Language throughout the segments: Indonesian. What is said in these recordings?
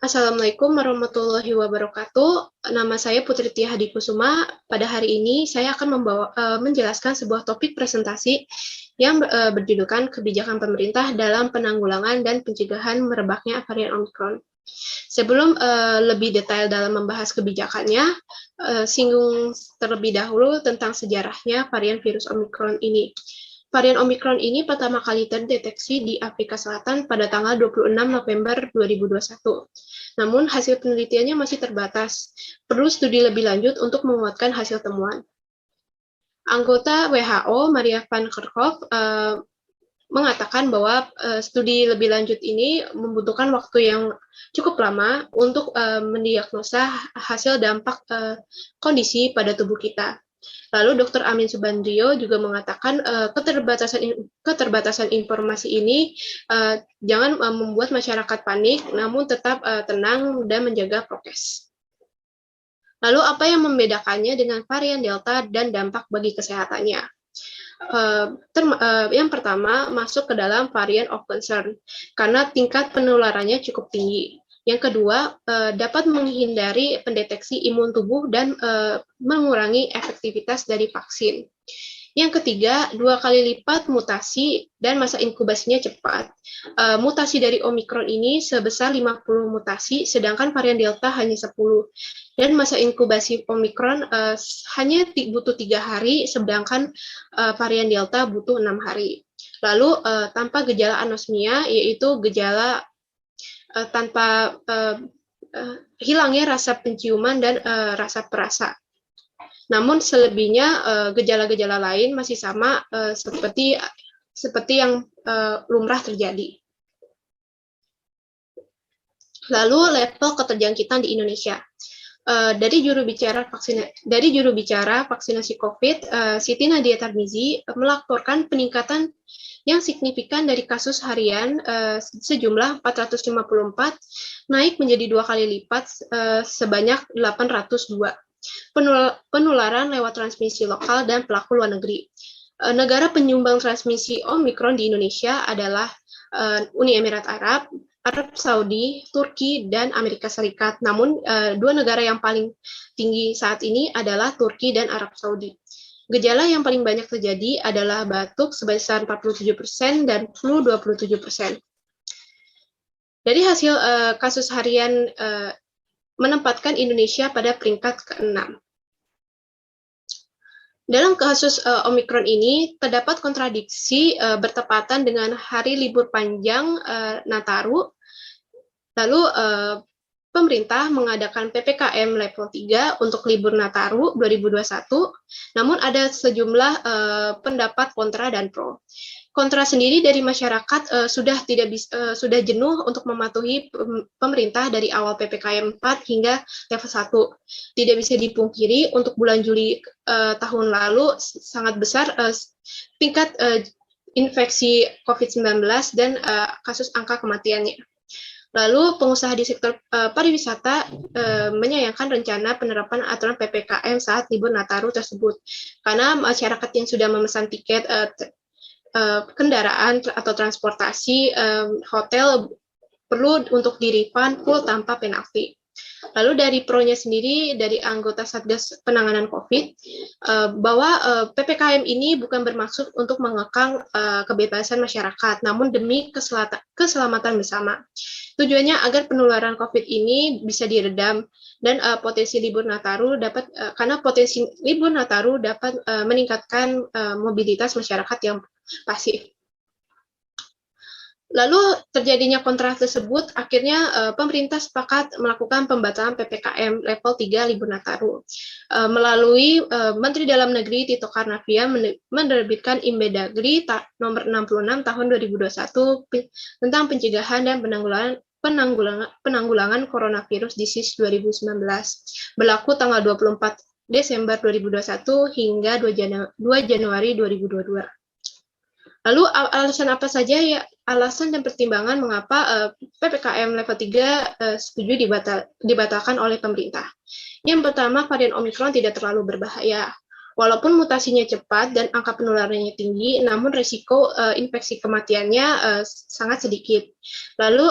Assalamualaikum warahmatullahi wabarakatuh. Nama saya Putri Tia Hadikusuma. Pada hari ini saya akan menjelaskan sebuah topik presentasi yang berjudulkan kebijakan pemerintah dalam penanggulangan dan pencegahan merebaknya varian Omicron. Sebelum lebih detail dalam membahas kebijakannya, singgung terlebih dahulu tentang sejarahnya varian virus Omicron ini. Varian Omicron ini pertama kali terdeteksi di Afrika Selatan pada tanggal 26 November 2021. Namun hasil penelitiannya masih terbatas. Perlu studi lebih lanjut untuk menguatkan hasil temuan. Anggota WHO, Maria van Kerkhove, mengatakan bahwa studi lebih lanjut ini membutuhkan waktu yang cukup lama untuk mendiagnosa hasil dampak kondisi pada tubuh kita. Lalu Dr. Amin Subandrio juga mengatakan keterbatasan informasi ini jangan membuat masyarakat panik, namun tetap tenang dan menjaga prokes. Lalu apa yang membedakannya dengan varian Delta dan dampak bagi kesehatannya? Yang pertama, masuk ke dalam varian of concern, karena tingkat penularannya cukup tinggi. Yang kedua, dapat menghindari pendeteksi imun tubuh dan mengurangi efektivitas dari vaksin. Yang ketiga, 2 kali lipat mutasi dan masa inkubasinya cepat. Mutasi dari Omicron ini sebesar 50 mutasi, sedangkan varian Delta hanya 10. Dan masa inkubasi Omicron hanya butuh 3 hari, sedangkan varian Delta butuh 6 hari. Lalu tanpa gejala anosmia, yaitu gejala tanpa hilangnya rasa penciuman dan rasa perasa. Namun selebihnya gejala-gejala lain masih sama seperti yang lumrah terjadi. Lalu level keterjangkitan di Indonesia. Dari juru bicara vaksinasi COVID, Siti Nadia Tarmizi melaporkan peningkatan yang signifikan dari kasus harian sejumlah 454 naik menjadi 2 kali lipat sebanyak 802. Penularan lewat transmisi lokal dan pelaku luar negeri. Negara penyumbang transmisi Omicron di Indonesia adalah Uni Emirat Arab, Arab Saudi, Turki, dan Amerika Serikat. Namun, 2 negara yang paling tinggi saat ini adalah Turki dan Arab Saudi. Gejala yang paling banyak terjadi adalah batuk sebesar 47% dan flu 27%. Dari hasil kasus harian menempatkan Indonesia pada peringkat ke-6. Dalam kasus Omicron ini, terdapat kontradiksi bertepatan dengan hari libur panjang Nataru. Lalu pemerintah mengadakan PPKM level 3 untuk libur Nataru 2021, namun ada sejumlah pendapat kontra dan pro. Kontra sendiri dari masyarakat sudah jenuh untuk mematuhi pemerintah dari awal PPKM 4 hingga level 1. Tidak bisa dipungkiri untuk bulan Juli tahun lalu sangat besar tingkat infeksi COVID-19 dan kasus angka kematiannya. Lalu pengusaha di sektor pariwisata menyayangkan rencana penerapan aturan PPKM saat libur Nataru tersebut, karena masyarakat yang sudah memesan tiket kendaraan atau transportasi hotel perlu untuk di-refund full tanpa penalti. Lalu dari pro-nya sendiri, dari anggota Satgas Penanganan COVID, bahwa PPKM ini bukan bermaksud untuk mengekang kebebasan masyarakat, namun demi keselamatan bersama. Tujuannya agar penularan COVID ini bisa diredam dan potensi libur Nataru karena potensi libur Nataru dapat meningkatkan mobilitas masyarakat yang pasif. Lalu terjadinya kontrak tersebut, akhirnya pemerintah sepakat melakukan pembatalan PPKM level 3 libur Nataru. Melalui Menteri Dalam Negeri Tito Karnavian menerbitkan Inbedagri nomor 66 tahun 2021 tentang pencegahan dan penanggulangan coronavirus disease 2019, berlaku tanggal 24 Desember 2021 hingga 2 Januari 2022. Lalu alasan apa saja ya, alasan dan pertimbangan mengapa PPKM level 3 setuju dibatalkan oleh pemerintah. Yang pertama, varian Omicron tidak terlalu berbahaya. Walaupun mutasinya cepat dan angka penularannya tinggi, namun risiko infeksi kematiannya sangat sedikit. Lalu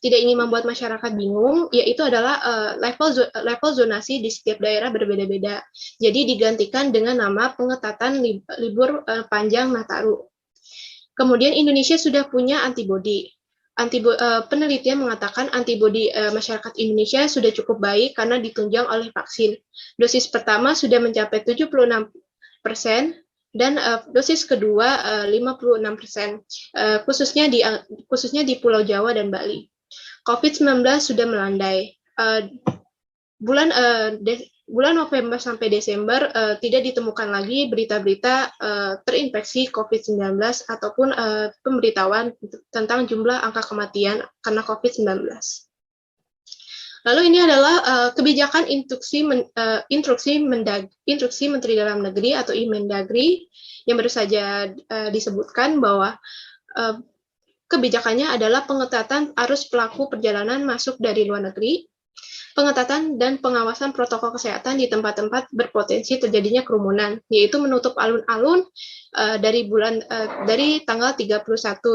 tidak ingin membuat masyarakat bingung, yaitu adalah level zonasi di setiap daerah berbeda-beda. Jadi digantikan dengan nama pengetatan libur panjang Nataru. Kemudian Indonesia sudah punya antibodi. Penelitian mengatakan antibodi masyarakat Indonesia sudah cukup baik karena ditunjang oleh vaksin. Dosis pertama sudah mencapai 76% dan dosis kedua 56%, khususnya di Pulau Jawa dan Bali. COVID-19 sudah melandai. Bulan November sampai Desember tidak ditemukan lagi berita-berita terinfeksi COVID-19 ataupun pemberitahuan tentang jumlah angka kematian karena COVID-19. Lalu ini adalah kebijakan instruksi Menteri Dalam Negeri atau Imendagri yang baru saja disebutkan bahwa kebijakannya adalah pengetatan arus pelaku perjalanan masuk dari luar negeri, pengetatan dan pengawasan protokol kesehatan di tempat-tempat berpotensi terjadinya kerumunan, yaitu menutup alun-alun dari tanggal 31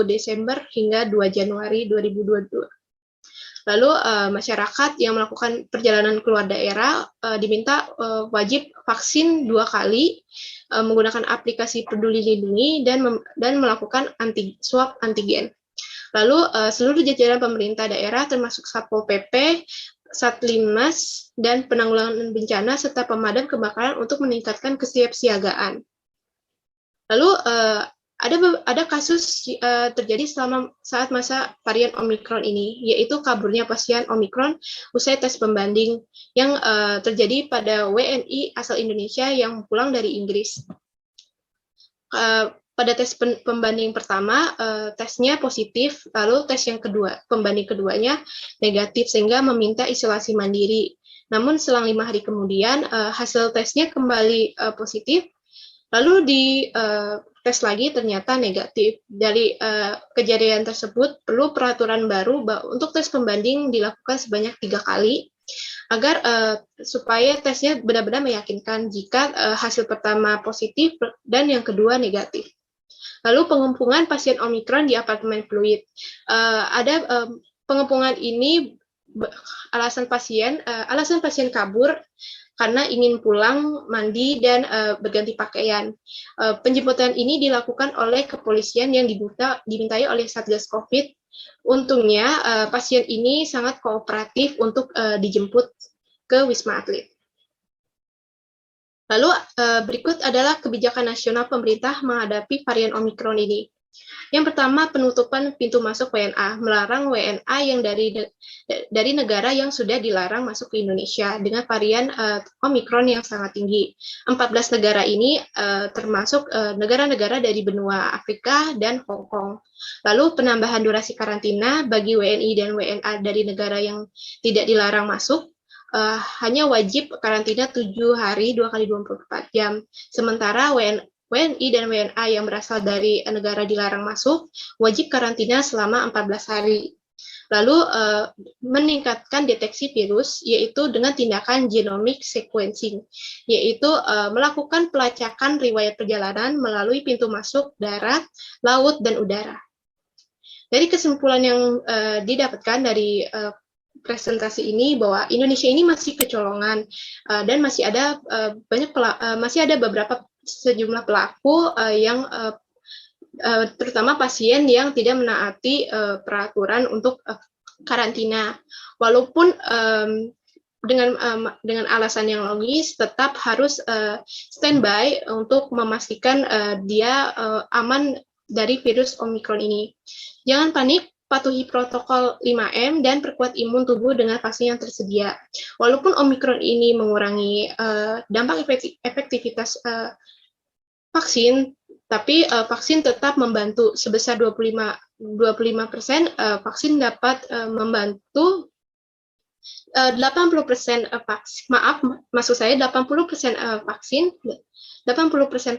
Desember hingga 2 Januari 2022. Lalu masyarakat yang melakukan perjalanan keluar daerah diminta wajib vaksin 2 kali, menggunakan aplikasi Peduli Lindungi dan melakukan swab antigen. Lalu seluruh jajaran pemerintah daerah termasuk Satpol PP, Satlinmas, dan penanggulangan bencana serta pemadam kebakaran untuk meningkatkan kesiapsiagaan. Lalu ada kasus terjadi saat masa varian Omikron ini, yaitu kaburnya pasien Omikron usai tes pembanding yang terjadi pada WNI asal Indonesia yang pulang dari Inggris. Pada tes pembanding pertama, tesnya positif, lalu tes yang kedua, pembanding keduanya negatif, sehingga meminta isolasi mandiri. Namun selang 5 hari kemudian, hasil tesnya kembali positif, lalu di tes lagi ternyata negatif. Dari kejadian tersebut, perlu peraturan baru untuk tes pembanding dilakukan sebanyak 3 kali, agar supaya tesnya benar-benar meyakinkan jika hasil pertama positif dan yang kedua negatif. Lalu pengepungan pasien Omikron di apartemen Fluid. Ada pengepungan ini alasan pasien kabur karena ingin pulang, mandi, dan berganti pakaian. Penjemputan ini dilakukan oleh kepolisian yang dimintai oleh Satgas COVID. Untungnya pasien ini sangat kooperatif untuk dijemput ke Wisma Atlet. Lalu berikut adalah kebijakan nasional pemerintah menghadapi varian Omikron ini. Yang pertama, penutupan pintu masuk WNA, melarang WNA yang dari negara yang sudah dilarang masuk ke Indonesia dengan varian Omikron yang sangat tinggi. 14 negara ini termasuk negara-negara dari benua Afrika dan Hong Kong. Lalu penambahan durasi karantina bagi WNI dan WNA dari negara yang tidak dilarang masuk, hanya wajib karantina 7 hari 2 kali 24 jam. Sementara WNI dan WNA yang berasal dari negara dilarang masuk wajib karantina selama 14 hari. Lalu meningkatkan deteksi virus, yaitu dengan tindakan genomic sequencing, yaitu melakukan pelacakan riwayat perjalanan melalui pintu masuk darat, laut, dan udara. Dari kesimpulan yang didapatkan dari presentasi ini bahwa Indonesia ini masih kecolongan dan masih ada sejumlah pelaku yang terutama pasien yang tidak menaati peraturan untuk karantina. Walaupun dengan alasan yang logis, tetap harus standby untuk memastikan dia aman dari virus Omikron ini. Jangan panik, patuhi protokol 5M dan perkuat imun tubuh dengan vaksin yang tersedia. Walaupun Omikron ini mengurangi dampak efektivitas vaksin, tapi vaksin tetap membantu sebesar 25%. Vaksin dapat membantu 80% vaksin. Maksud saya 80%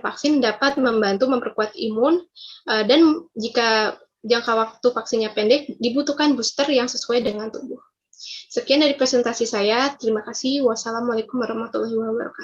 vaksin dapat membantu memperkuat imun dan jika jangka waktu vaksinnya pendek, dibutuhkan booster yang sesuai dengan tubuh. Sekian dari presentasi saya. Terima kasih. Wassalamualaikum warahmatullahi wabarakatuh.